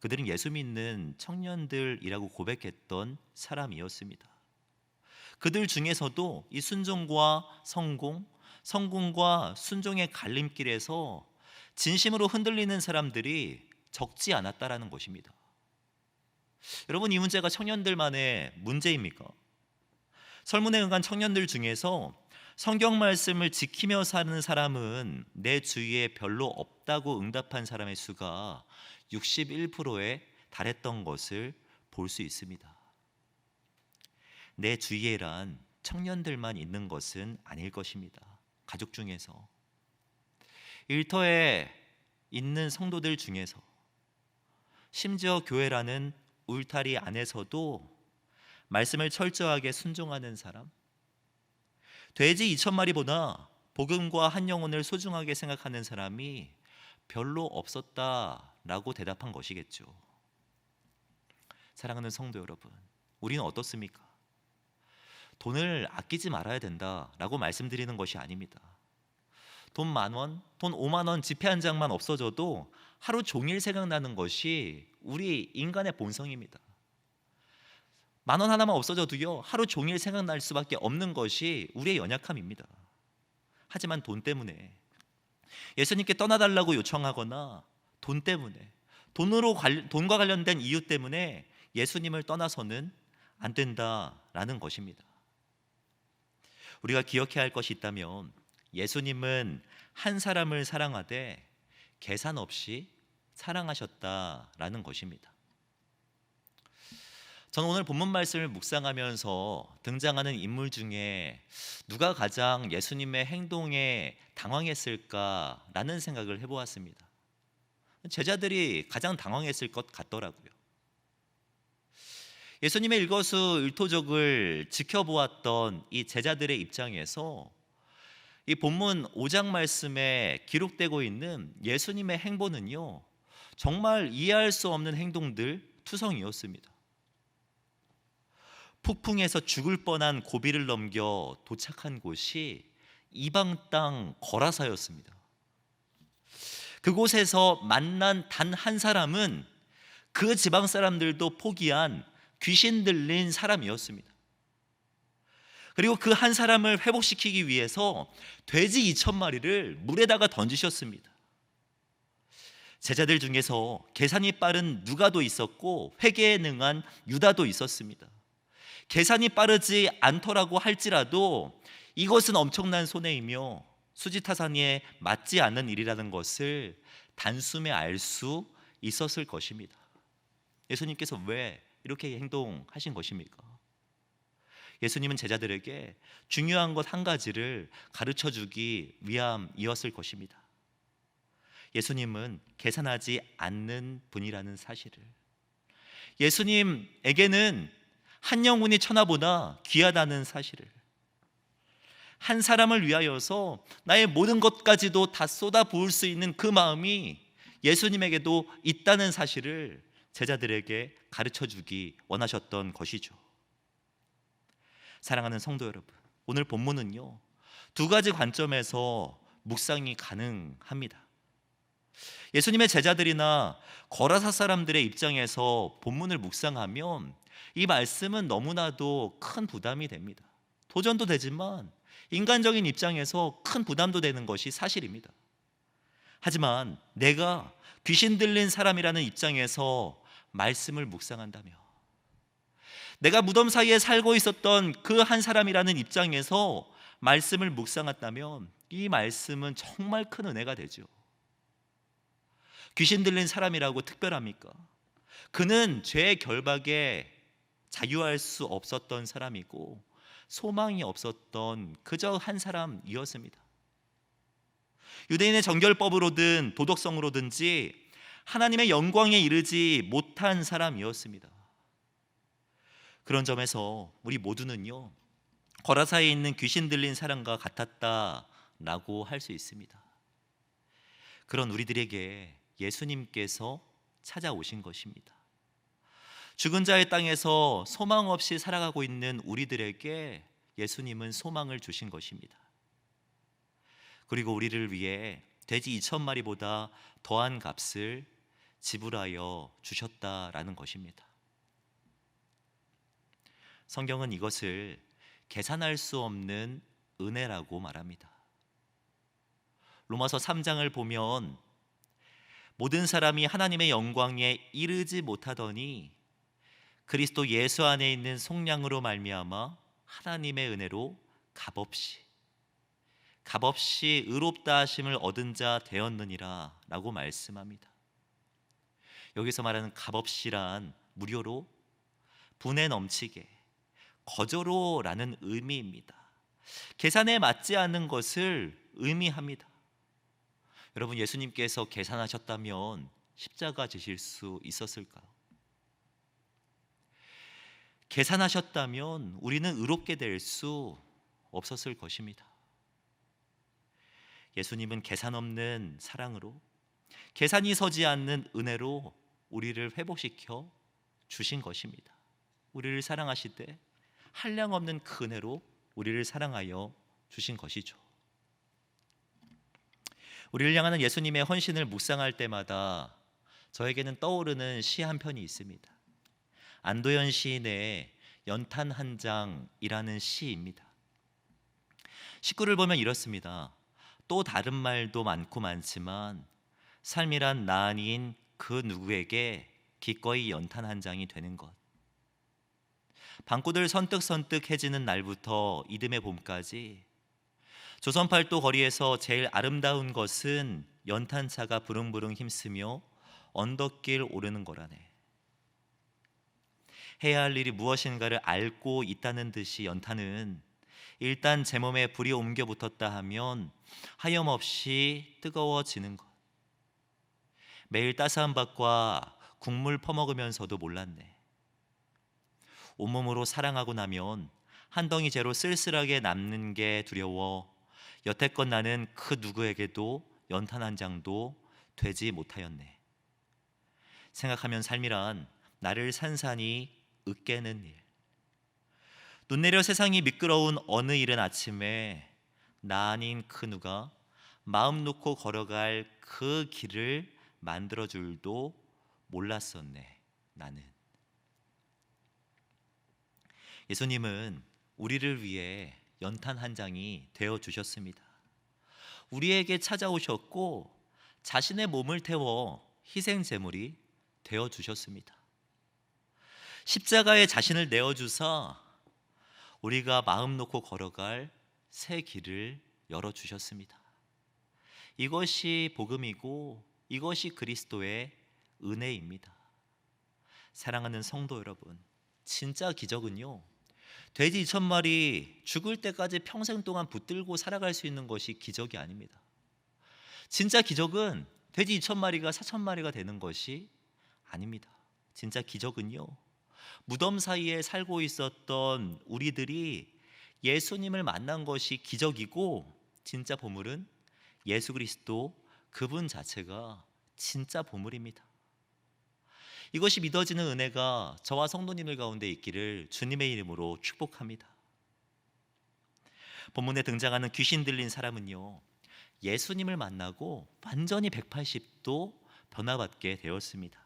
Speaker 1: 그들은 예수 믿는 청년들이라고 고백했던 사람이었습니다. 그들 중에서도 이 순종과 성공, 성공과 순종의 갈림길에서 진심으로 흔들리는 사람들이 적지 않았다라는 것입니다. 여러분, 이 문제가 청년들만의 문제입니까? 설문에 응한 청년들 중에서 성경 말씀을 지키며 사는 사람은 내 주위에 별로 없다고 응답한 사람의 수가 61%에 달했던 것을 볼 수 있습니다. 내 주위에란 청년들만 있는 것은 아닐 것입니다. 가족 중에서, 일터에 있는 성도들 중에서, 심지어 교회라는 울타리 안에서도 말씀을 철저하게 순종하는 사람, 돼지 2,000마리보다 복음과 한 영혼을 소중하게 생각하는 사람이 별로 없었다라고 대답한 것이겠죠. 사랑하는 성도 여러분, 우리는 어떻습니까? 돈을 아끼지 말아야 된다라고 말씀드리는 것이 아닙니다. 돈 10,000원, 돈 50,000원 지폐 한 장만 없어져도 하루 종일 생각나는 것이 우리 인간의 본성입니다. 10,000원 하나만 없어져도요 하루 종일 생각날 수밖에 없는 것이 우리의 연약함입니다. 하지만 돈 때문에 예수님께 떠나달라고 요청하거나 돈 때문에 돈과 관련된 이유 때문에 예수님을 떠나서는 안 된다라는 것입니다. 우리가 기억해야 할 것이 있다면 예수님은 한 사람을 사랑하되 계산 없이 사랑하셨다라는 것입니다. 저는 오늘 본문 말씀을 묵상하면서 등장하는 인물 중에 누가 가장 예수님의 행동에 당황했을까라는 생각을 해보았습니다. 제자들이 가장 당황했을 것 같더라고요. 예수님의 일거수일투족을 지켜보았던 이 제자들의 입장에서 이 본문 5장 말씀에 기록되고 있는 예수님의 행보는요 정말 이해할 수 없는 행동들 투성이었습니다. 폭풍에서 죽을 뻔한 고비를 넘겨 도착한 곳이 이방 땅 거라사였습니다. 그곳에서 만난 단 한 사람은 그 지방 사람들도 포기한 귀신 들린 사람이었습니다. 그리고 그 한 사람을 회복시키기 위해서 돼지 2,000마리를 물에다가 던지셨습니다. 제자들 중에서 계산이 빠른 누가도 있었고 회개에 능한 유다도 있었습니다. 계산이 빠르지 않더라고 할지라도 이것은 엄청난 손해이며 수지타산에 맞지 않는 일이라는 것을 단숨에 알 수 있었을 것입니다. 예수님께서 왜 이렇게 행동하신 것입니까? 예수님은 제자들에게 중요한 것 한 가지를 가르쳐 주기 위함이었을 것입니다. 예수님은 계산하지 않는 분이라는 사실을, 예수님에게는 한 영혼이 천하보다 귀하다는 사실을, 한 사람을 위하여서 나의 모든 것까지도 다 쏟아부을 수 있는 그 마음이 예수님에게도 있다는 사실을 제자들에게 가르쳐 주기 원하셨던 것이죠. 사랑하는 성도 여러분, 오늘 본문은요 2가지 관점에서 묵상이 가능합니다. 예수님의 제자들이나 거라사 사람들의 입장에서 본문을 묵상하면 이 말씀은 너무나도 큰 부담이 됩니다. 도전도 되지만 인간적인 입장에서 큰 부담도 되는 것이 사실입니다. 하지만 내가 귀신 들린 사람이라는 입장에서 말씀을 묵상한다며, 내가 무덤 사이에 살고 있었던 그 한 사람이라는 입장에서 말씀을 묵상했다면 이 말씀은 정말 큰 은혜가 되죠. 귀신 들린 사람이라고 특별합니까? 그는 죄의 결박에 자유할 수 없었던 사람이고 소망이 없었던 그저 한 사람이었습니다. 유대인의 정결법으로든 도덕성으로든지 하나님의 영광에 이르지 못한 사람이었습니다. 그런 점에서 우리 모두는요, 거라사에 있는 귀신 들린 사람과 같았다라고 할 수 있습니다. 그런 우리들에게 예수님께서 찾아오신 것입니다. 죽은 자의 땅에서 소망 없이 살아가고 있는 우리들에게 예수님은 소망을 주신 것입니다. 그리고 우리를 위해 돼지 2,000마리보다 더한 값을 지불하여 주셨다라는 것입니다. 성경은 이것을 계산할 수 없는 은혜라고 말합니다. 로마서 3장을 보면 모든 사람이 하나님의 영광에 이르지 못하더니 그리스도 예수 안에 있는 속량으로 말미암아 하나님의 은혜로 값없이 의롭다 하심을 얻은 자 되었느니라 라고 말씀합니다. 여기서 말하는 값없이란 무료로, 분에 넘치게, 거저로 라는 의미입니다. 계산에 맞지 않는 것을 의미합니다. 여러분, 예수님께서 계산하셨다면 십자가 지실 수 있었을까요? 계산하셨다면 우리는 의롭게 될 수 없었을 것입니다. 예수님은 계산 없는 사랑으로, 계산이 서지 않는 은혜로 우리를 회복시켜 주신 것입니다. 우리를 사랑하시되 한량없는 그 은혜로 우리를 사랑하여 주신 것이죠. 우리를 향하는 예수님의 헌신을 묵상할 때마다 저에게는 떠오르는 시 한 편이 있습니다. 안도현 시인의 연탄 한 장이라는 시입니다. 시구를 보면 이렇습니다. 또 다른 말도 많고 많지만 삶이란 나 아닌 그 누구에게 기꺼이 연탄 한 장이 되는 것. 방구들 선뜩선뜩해지는 날부터 이듬해 봄까지 조선팔도 거리에서 제일 아름다운 것은 연탄차가 부릉부릉 힘쓰며 언덕길 오르는 거라네. 해야 할 일이 무엇인가를 알고 있다는 듯이 연탄은 일단 제 몸에 불이 옮겨 붙었다 하면 하염없이 뜨거워지는 것. 매일 따스한 밥과 국물 퍼먹으면서도 몰랐네. 온몸으로 사랑하고 나면 한 덩이 재로 쓸쓸하게 남는 게 두려워 여태껏 나는 그 누구에게도 연탄 한 장도 되지 못하였네. 생각하면 삶이란 나를 산산이 으깨는 일. 눈 내려 세상이 미끄러운 어느 이른 아침에 나 아닌 그 누가 마음 놓고 걸어갈 그 길을 만들어 줄도 몰랐었네. 나는. 예수님은 우리를 위해 연탄 한 장이 되어 주셨습니다. 우리에게 찾아오셨고 자신의 몸을 태워 희생 제물이 되어 주셨습니다. 십자가에 자신을 내어 주사 우리가 마음 놓고 걸어갈 새 길을 열어 주셨습니다. 이것이 복음이고 이것이 그리스도의 은혜입니다. 사랑하는 성도 여러분, 진짜 기적은요, 돼지 2,000마리 죽을 때까지 평생 동안 붙들고 살아갈 수 있는 것이 기적이 아닙니다. 진짜 기적은 돼지 2,000마리가 4,000마리가 되는 것이 아닙니다. 진짜 기적은요, 무덤 사이에 살고 있었던 우리들이 예수님을 만난 것이 기적이고, 진짜 보물은 예수 그리스도 그분 자체가 진짜 보물입니다. 이것이 믿어지는 은혜가 저와 성도님들 가운데 있기를 주님의 이름으로 축복합니다. 본문에 등장하는 귀신 들린 사람은요, 예수님을 만나고 완전히 180도 변화받게 되었습니다.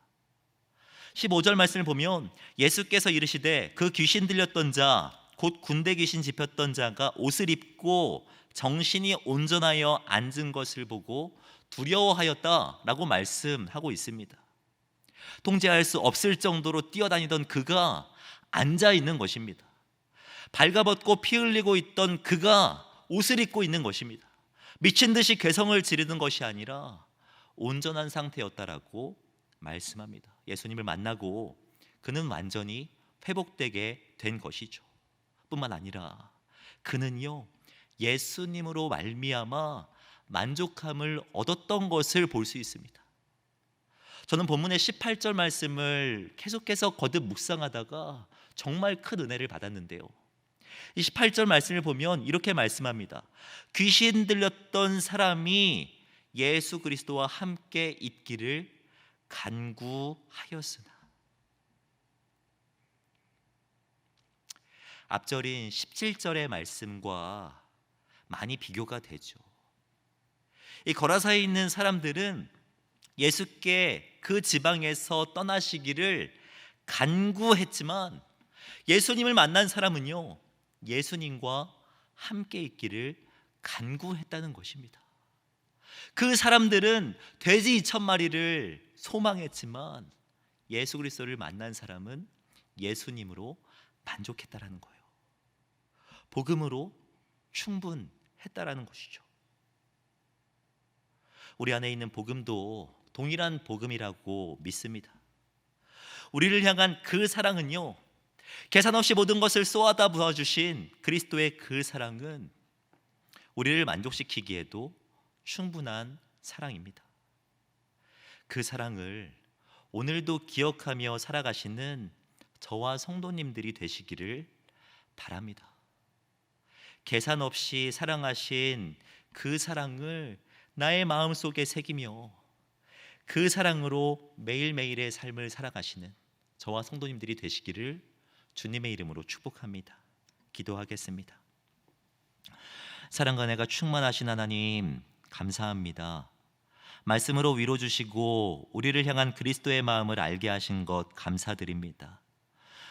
Speaker 1: 15절 말씀을 보면 예수께서 이르시되 그 귀신 들렸던 자, 곧 군대 귀신 집혔던 자가 옷을 입고 정신이 온전하여 앉은 것을 보고 두려워하였다라고 말씀하고 있습니다. 통제할 수 없을 정도로 뛰어다니던 그가 앉아 있는 것입니다. 발가벗고 피 흘리고 있던 그가 옷을 입고 있는 것입니다. 미친 듯이 괴성을 지르는 것이 아니라 온전한 상태였다라고 말씀합니다. 예수님을 만나고 그는 완전히 회복되게 된 것이죠. 뿐만 아니라 그는요, 예수님으로 말미암아 만족함을 얻었던 것을 볼 수 있습니다. 저는 본문의 18절 말씀을 계속해서 거듭 묵상하다가 정말 큰 은혜를 받았는데요, 이 18절 말씀을 보면 이렇게 말씀합니다. 귀신 들렸던 사람이 예수 그리스도와 함께 있기를 간구하였으나. 앞절인 17절의 말씀과 많이 비교가 되죠. 이 거라사에 있는 사람들은 예수께 그 지방에서 떠나시기를 간구했지만, 예수님을 만난 사람은요, 예수님과 함께 있기를 간구했다는 것입니다. 그 사람들은 돼지 2,000마리를 소망했지만 예수 그리스도를 만난 사람은 예수님으로 만족했다라는 거예요. 복음으로 충분했다라는 것이죠. 우리 안에 있는 복음도 동일한 복음이라고 믿습니다. 우리를 향한 그 사랑은요, 계산 없이 모든 것을 쏘아다 부어주신 그리스도의 그 사랑은 우리를 만족시키기에도 충분한 사랑입니다. 그 사랑을 오늘도 기억하며 살아가시는 저와 성도님들이 되시기를 바랍니다. 계산 없이 사랑하신 그 사랑을 나의 마음속에 새기며 그 사랑으로 매일매일의 삶을 살아가시는 저와 성도님들이 되시기를 주님의 이름으로 축복합니다. 기도하겠습니다. 사랑과 은혜가 충만하신 하나님, 감사합니다. 말씀으로 위로 주시고 우리를 향한 그리스도의 마음을 알게 하신 것 감사드립니다.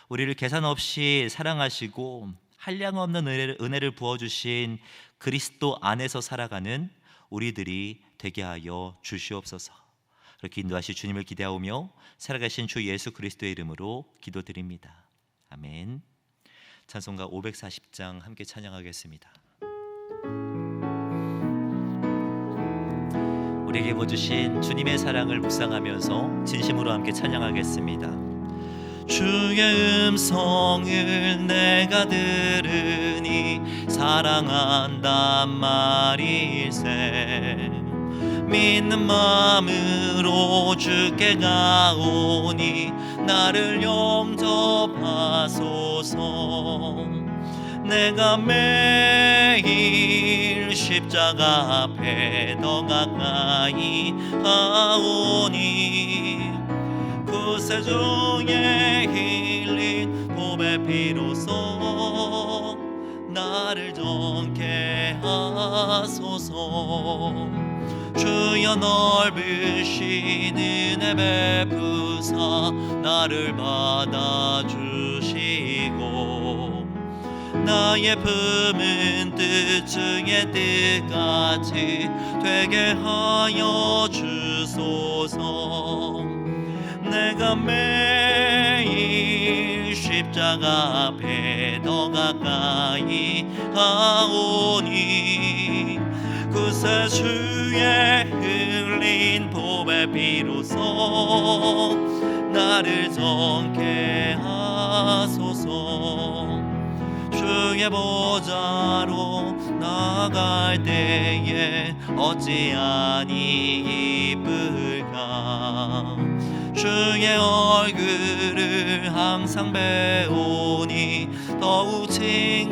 Speaker 1: 우리를 계산 없이 사랑하시고 한량없는 은혜를 부어주신 그리스도 안에서 살아가는 우리들이 되게 하여 주시옵소서. 그렇게 인도하실 주님을 기대하오며 살아가신 주 예수 그리스도의 이름으로 기도드립니다. 아멘. 찬송가 540장 함께 찬양하겠습니다. 우리에게 부어주신 주님의 사랑을 묵상하면서 진심으로 함께 찬양하겠습니다. 주의 음성을 내가 들으니 사랑한단 말일세. 믿는 마음으로 주께 가오니 나를 영접하소서. 내가 매일 십자가 앞에 더 가까이 하오니 구세주의 흘린 보배 피로써 나를 정케 하소서. 주여 넓으신 은혜 베푸사 나를 받아주시고 나의 품은 뜻 중에 뜻같이 되게 하여 주소서. 내가 매일 십자가 앞에 더 가까이 하오니 구세주의 흘린 보배 피로써 나를 정케 하소서. 주의 보좌로 나갈 때에 어찌 아니 이쁠까. 주의 얼굴을 항상 배우니 더욱 친근합니다.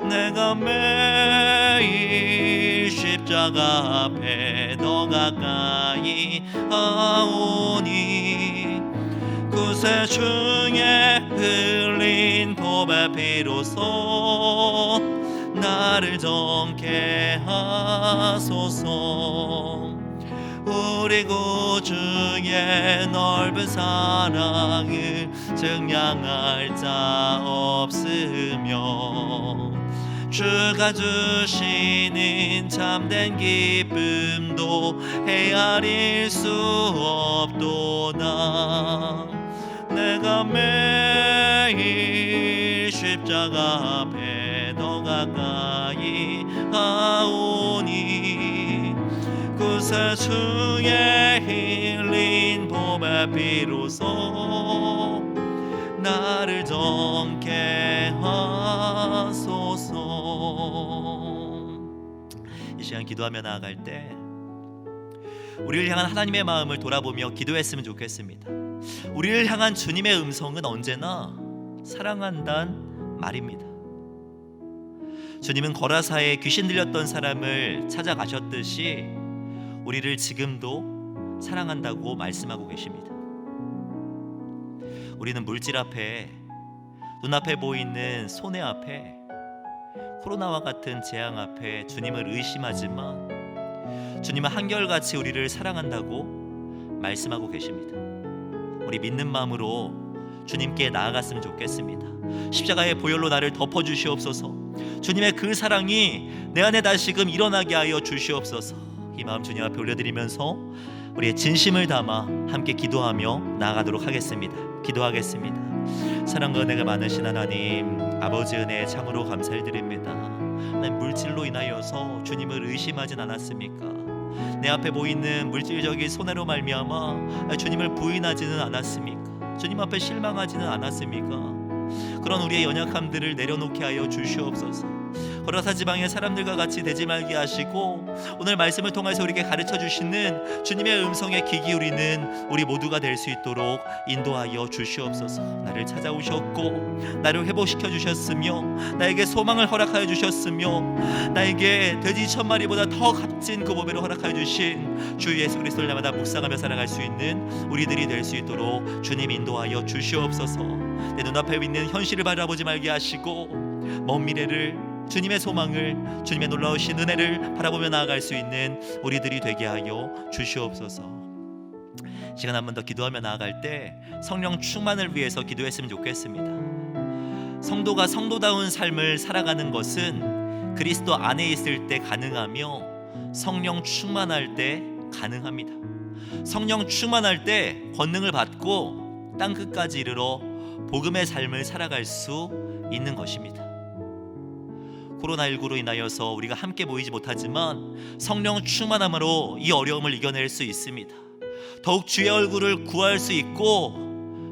Speaker 1: 내가 매일 십자가 앞에 더 가까이 하오니 구세주의 흘린 보배 피로써 나를 정케 하소서. 우리 구주의 넓은 사랑을 증량할 자 없으며 주가 주시는 참된 기쁨도 헤아릴 수 없도다. 내가 매일 십자가 앞에 더 가까이 가오니 그새 주의 흘린 보배 피로써 나를 정케 하소서. 이 시간 기도하며 나아갈 때 우리를 향한 하나님의 마음을 돌아보며 기도했으면 좋겠습니다. 우리를 향한 주님의 음성은 언제나 사랑한다는 말입니다. 주님은 거라사에 귀신 들렸던 사람을 찾아가셨듯이 우리를 지금도 사랑한다고 말씀하고 계십니다. 우리는 물질 앞에, 눈앞에 보이는 손해 앞에, 코로나와 같은 재앙 앞에 주님을 의심하지만 주님은 한결같이 우리를 사랑한다고 말씀하고 계십니다. 우리 믿는 마음으로 주님께 나아갔으면 좋겠습니다. 십자가의 보혈로 나를 덮어주시옵소서. 주님의 그 사랑이 내 안에 다시금 일어나게 하여 주시옵소서. 이 마음 주님 앞에 올려드리면서 우리의 진심을 담아 함께 기도하며 나아가도록 하겠습니다. 기도하겠습니다. 사랑과 은혜가 많으신 하나님, 아버지 은혜 참으로 감사드립니다. 하나님, 물질로 인하여서 주님을 의심하진 않았습니까? 내 앞에 보이는 물질적인 손해로 말미암아 주님을 부인하지는 않았습니까? 주님 앞에 실망하지는 않았습니까? 그런 우리의 연약함들을 내려놓게 하여 주시옵소서. 거라사 지방의 사람들과 같이 되지 말게 하시고 오늘 말씀을 통해서 우리에게 가르쳐 주시는 주님의 음성에 귀 기울이는 우리 모두가 될 수 있도록 인도하여 주시옵소서. 나를 찾아오셨고 나를 회복시켜 주셨으며 나에게 소망을 허락하여 주셨으며 나에게 돼지 1000마리보다 더 값진 그 보배를 허락하여 주신 주 예수 그리스도를 날마다 묵상하며 살아갈 수 있는 우리들이 될 수 있도록 주님 인도하여 주시옵소서. 내 눈앞에 있는 현실을 바라보지 말게 하시고 먼 미래를, 주님의 소망을, 주님의 놀라우신 은혜를 바라보며 나아갈 수 있는 우리들이 되게 하여 주시옵소서. 시간 한 번 더 기도하며 나아갈 때 성령 충만을 위해서 기도했으면 좋겠습니다. 성도가 성도다운 삶을 살아가는 것은 그리스도 안에 있을 때 가능하며 성령 충만할 때 가능합니다. 성령 충만할 때 권능을 받고 땅 끝까지 이르러 복음의 삶을 살아갈 수 있는 것입니다. 코로나19로 인하여서 우리가 함께 모이지 못하지만 성령 충만함으로 이 어려움을 이겨낼 수 있습니다. 더욱 주의 얼굴을 구할 수 있고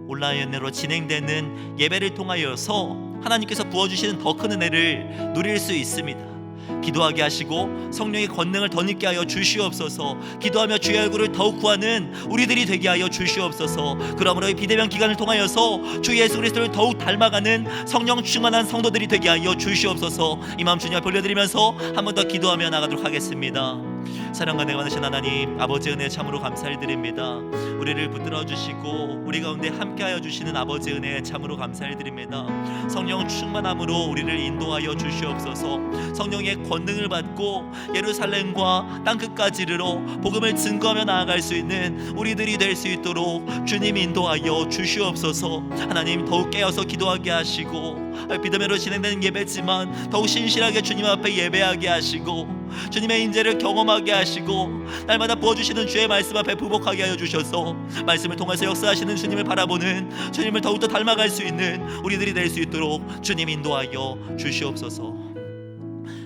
Speaker 1: 온라인으로 진행되는 예배를 통하여서 하나님께서 부어주시는 더 큰 은혜를 누릴 수 있습니다. 기도하게 하시고 성령의 권능을 덧입게 하여 주시옵소서. 기도하며 주의 얼굴을 더욱 구하는 우리들이 되게 하여 주시옵소서. 그러므로 이 비대면 기간을 통하여서 주 예수 그리스도를 더욱 닮아가는 성령 충만한 성도들이 되게 하여 주시옵소서. 이 마음 주님 앞에 올려드리면서 한 번 더 기도하며 나가도록 하겠습니다. 사랑과 은혜가 많으신 하나님, 아버지 은혜 참으로 감사를 드립니다. 우리를 붙들어 주시고 우리 가운데 함께하여 주시는 아버지 은혜 참으로 감사를 드립니다. 성령 충만함으로 우리를 인도하여 주시옵소서. 성령의 권능을 받고 예루살렘과 땅끝까지 이르러 복음을 증거하며 나아갈 수 있는 우리들이 될 수 있도록 주님 인도하여 주시옵소서. 하나님, 더욱 깨어서 기도하게 하시고 비대면으로 진행되는 예배지만 더욱 신실하게 주님 앞에 예배하게 하시고 주님의 인재를 경험하게 하시고 날마다 부어주시는 주의 말씀 앞에 부복하게 하여 주셔서 말씀을 통해서 역사하시는 주님을 바라보는, 주님을 더욱더 닮아갈 수 있는 우리들이 될 수 있도록 주님 인도하여 주시옵소서.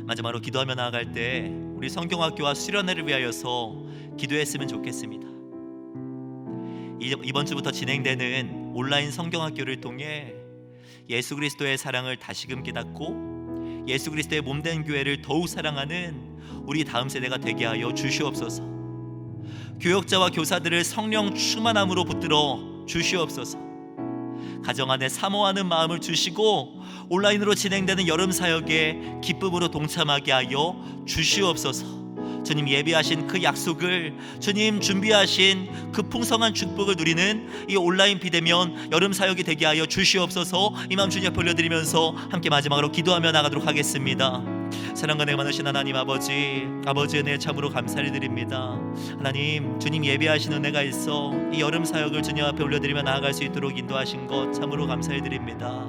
Speaker 1: 마지막으로 기도하며 나아갈 때 우리 성경학교와 수련회를 위하여서 기도했으면 좋겠습니다. 이번 주부터 진행되는 온라인 성경학교를 통해 예수 그리스도의 사랑을 다시금 깨닫고 예수 그리스도의 몸된 교회를 더욱 사랑하는 우리 다음 세대가 되게 하여 주시옵소서. 교역자와 교사들을 성령 충만함으로 붙들어 주시옵소서. 가정 안에 사모하는 마음을 주시고 온라인으로 진행되는 여름 사역에 기쁨으로 동참하게 하여 주시옵소서. 주님 예비하신 그 약속을, 주님 준비하신 그 풍성한 축복을 누리는 이 온라인 비대면 여름 사역이 되게 하여 주시옵소서. 이 마음 주님 앞에 올려드리면서 함께 마지막으로 기도하며 나가도록 하겠습니다. 사랑과 은혜 많으신 하나님 아버지, 아버지의 은혜 참으로 감사를 드립니다. 하나님, 주님 예비하신 은혜가 있어 이 여름 사역을 주님 앞에 올려드리며 나아갈 수 있도록 인도하신 것 참으로 감사를 드립니다.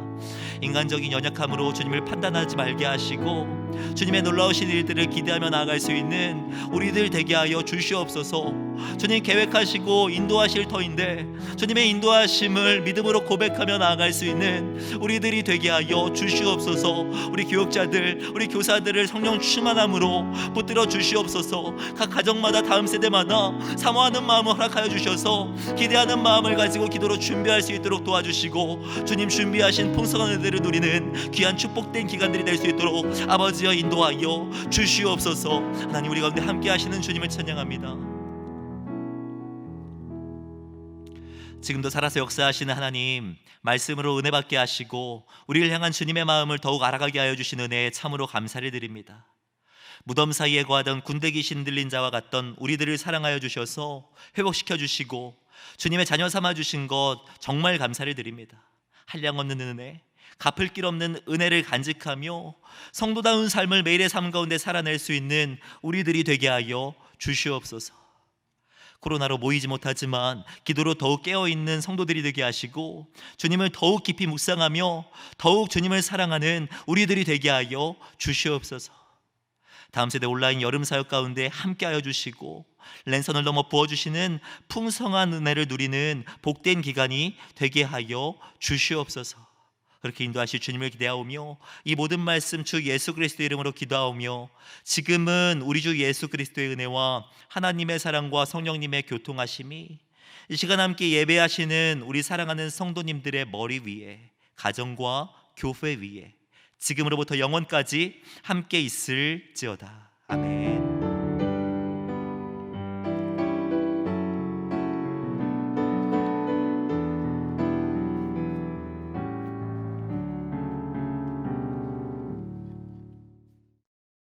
Speaker 1: 인간적인 연약함으로 주님을 판단하지 말게 하시고 주님의 놀라우신 일들을 기대하며 나아갈 수 있는 우리들 되게 하여 주시옵소서. 주님 계획하시고 인도하실 터인데 주님의 인도하심을 믿음으로 고백하며 나아갈 수 있는 우리들이 되게 하여 주시옵소서. 우리 교육자들, 우리 교사들을 성령 충만함으로 붙들어 주시옵소서. 각 가정마다 다음 세대마다 사모하는 마음을 허락하여 주셔서 기대하는 마음을 가지고 기도로 준비할 수 있도록 도와주시고 주님 준비하신 풍성한 은혜를 누리는 귀한 축복된 기간들이 될 수 있도록 아버지여 인도하여 주시옵소서. 하나님, 우리 가운데 함께 하시는 주님을 찬양합니다. 지금도 살아서 역사하시는 하나님, 말씀으로 은혜 받게 하시고 우리를 향한 주님의 마음을 더욱 알아가게 하여 주신 은혜에 참으로 감사를 드립니다. 무덤 사이에 거하던 군대 귀신 들린 자와 같던 우리들을 사랑하여 주셔서 회복시켜 주시고 주님의 자녀 삼아 주신 것 정말 감사를 드립니다. 한량 없는 은혜, 갚을 길 없는 은혜를 간직하며 성도다운 삶을 매일의 삶 가운데 살아낼 수 있는 우리들이 되게 하여 주시옵소서. 코로나로 모이지 못하지만 기도로 더욱 깨어있는 성도들이 되게 하시고 주님을 더욱 깊이 묵상하며 더욱 주님을 사랑하는 우리들이 되게 하여 주시옵소서. 다음 세대 온라인 여름 사역 가운데 함께하여 주시고 랜선을 넘어 부어주시는 풍성한 은혜를 누리는 복된 기간이 되게 하여 주시옵소서. 그렇게 인도하실 주님을 기대하오며 이 모든 말씀 주 예수 그리스도의 이름으로 기도하오며 지금은 우리 주 예수 그리스도의 은혜와 하나님의 사랑과 성령님의 교통하심이 이 시간 함께 예배하시는 우리 사랑하는 성도님들의 머리 위에, 가정과 교회 위에 지금으로부터 영원까지 함께 있을지어다. 아멘.